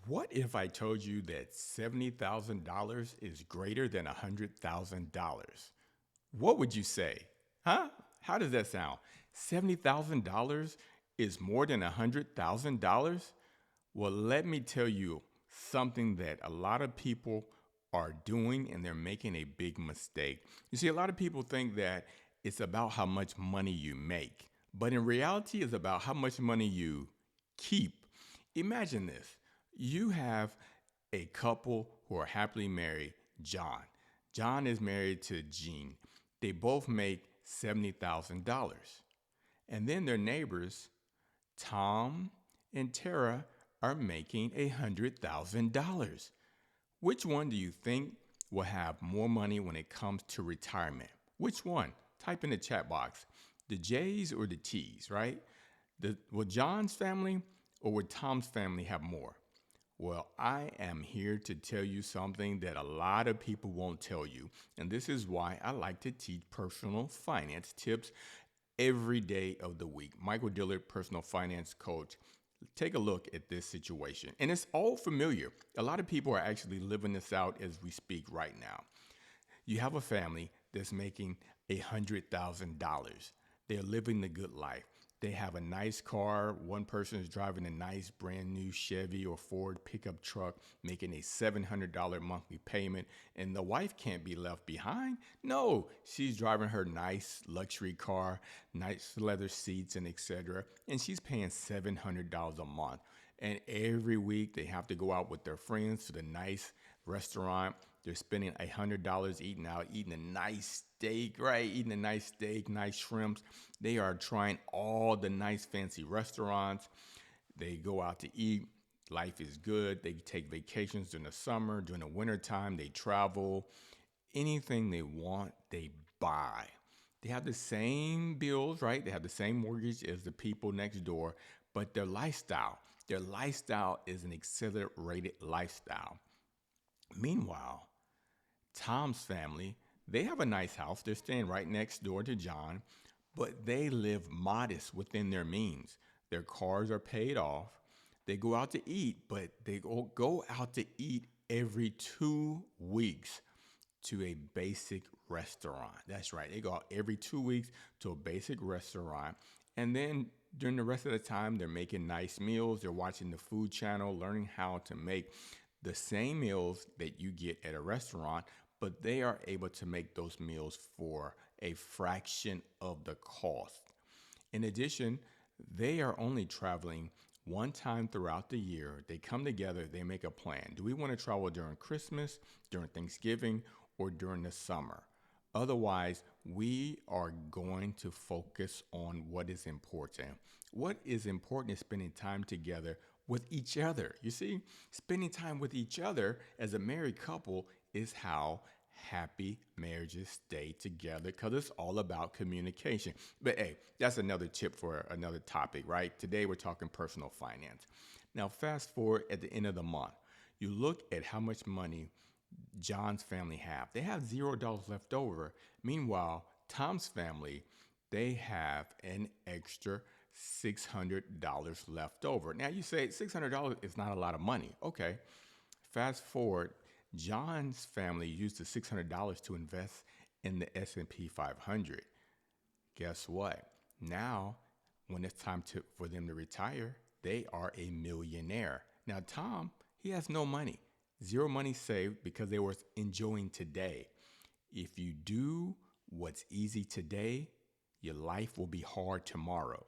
What if I told you that $70,000 is greater than $100,000? What would you say? Huh? How does that sound? $70,000 is more than $100,000? Well, let me tell you something that a lot of people are doing and they're making a big mistake. You see, a lot of people think that it's about how much money you make, but in reality, it's about how much money you keep. Imagine this: you have a couple who are happily married, John. John is married to Jean. They both make $70,000. And then their neighbors, Tom and Tara, are making $100,000. Which one do you think will have more money when it comes to retirement? Which one? Type in the chat box. The J's or the T's, right? Will John's family or would Tom's family have more? Well, I am here to tell you something that a lot of people won't tell you. And this is why I like to teach personal finance tips every day of the week. Michael Dillard, personal finance coach. Take a look at this situation. And it's all familiar. A lot of people are actually living this out as we speak right now. You have a family that's making $100,000. They're living the good life. They have a nice car. One person is driving a nice brand new Chevy or Ford pickup truck, making a $700 monthly payment, and the wife can't be left behind. No, she's driving her nice luxury car, nice leather seats, and etc. And she's paying $700 a month. And every week they have to go out with their friends to the nice restaurant. They're spending $100 eating out, eating a nice steak, right? Eating a nice steak, nice shrimps. They are trying all the nice fancy restaurants. They go out to eat. Life is good. They take vacations during the summer, during the wintertime. They travel. Anything they want, they buy. They have the same bills, right? They have the same mortgage as the people next door, but their lifestyle is an accelerated lifestyle. Meanwhile, Tom's family, they have a nice house. They're staying right next door to John, but they live modest within their means. Their cars are paid off. They go out to eat, but they go out to eat every 2 weeks to a basic restaurant. That's right. They go out every 2 weeks to a basic restaurant. And then during the rest of the time, they're making nice meals. They're watching the food channel, learning how to make the same meals that you get at a restaurant, but they are able to make those meals for a fraction of the cost. In addition, they are only traveling one time throughout the year. They come together, they make a plan. Do we want to travel during Christmas, during Thanksgiving, or during the summer? Otherwise, we are going to focus on what is important. What is important is spending time together with each other. You see, spending time with each other as a married couple is how happy marriages stay together because it's all about communication. But hey, that's another tip for another topic, right? Today we're talking personal finance. Now, fast forward at the end of the month, you look at how much money John's family have. They have $0 left over. Meanwhile, Tom's family, they have an extra $600 left over. Now you say $600 is not a lot of money. Okay. Fast forward, John's family used the $600 to invest in the S&P 500. Guess what? Now, when it's time for them to retire, they are a millionaire. Now, Tom, he has no money, zero money saved because they were enjoying today. If you do what's easy today, your life will be hard tomorrow.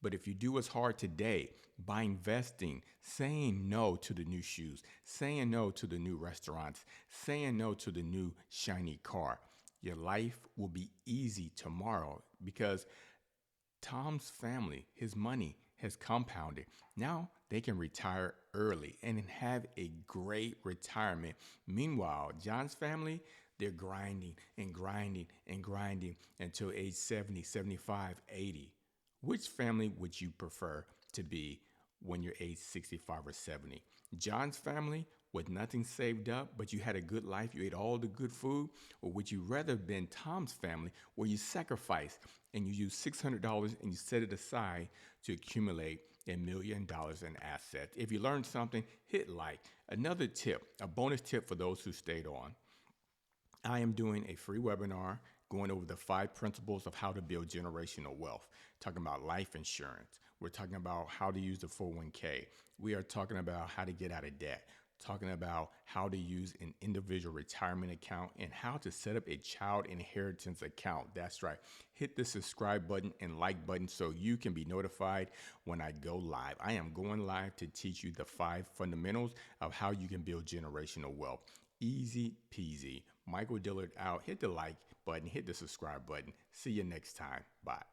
But if you do what's hard today by investing, saying no to the new shoes, saying no to the new restaurants, saying no to the new shiny car, your life will be easy tomorrow because Tom's family, his money has compounded. Now they can retire early and have a great retirement. Meanwhile, John's family, they're grinding and grinding and grinding until age 70, 75, 80. Which family would you prefer to be when you're age 65 or 70? John's family with nothing saved up, but you had a good life, you ate all the good food? Or would you rather have been Tom's family where you sacrificed and you used $600 and you set it aside to accumulate and $1 million in assets. If you learned something, hit like. Another tip, a bonus tip for those who stayed on. I am doing a free webinar going over the 5 principles of how to build generational wealth, talking about life insurance. We're talking about how to use the 401k. We are talking about how to get out of debt, talking about how to use an individual retirement account and how to set up a child inheritance account. That's right. Hit the subscribe button and like button so you can be notified when I go live. I am going live to teach you the 5 fundamentals of how you can build generational wealth. Easy peasy. Michael Dillard out. Hit the like button, hit the subscribe button. See you next time. Bye.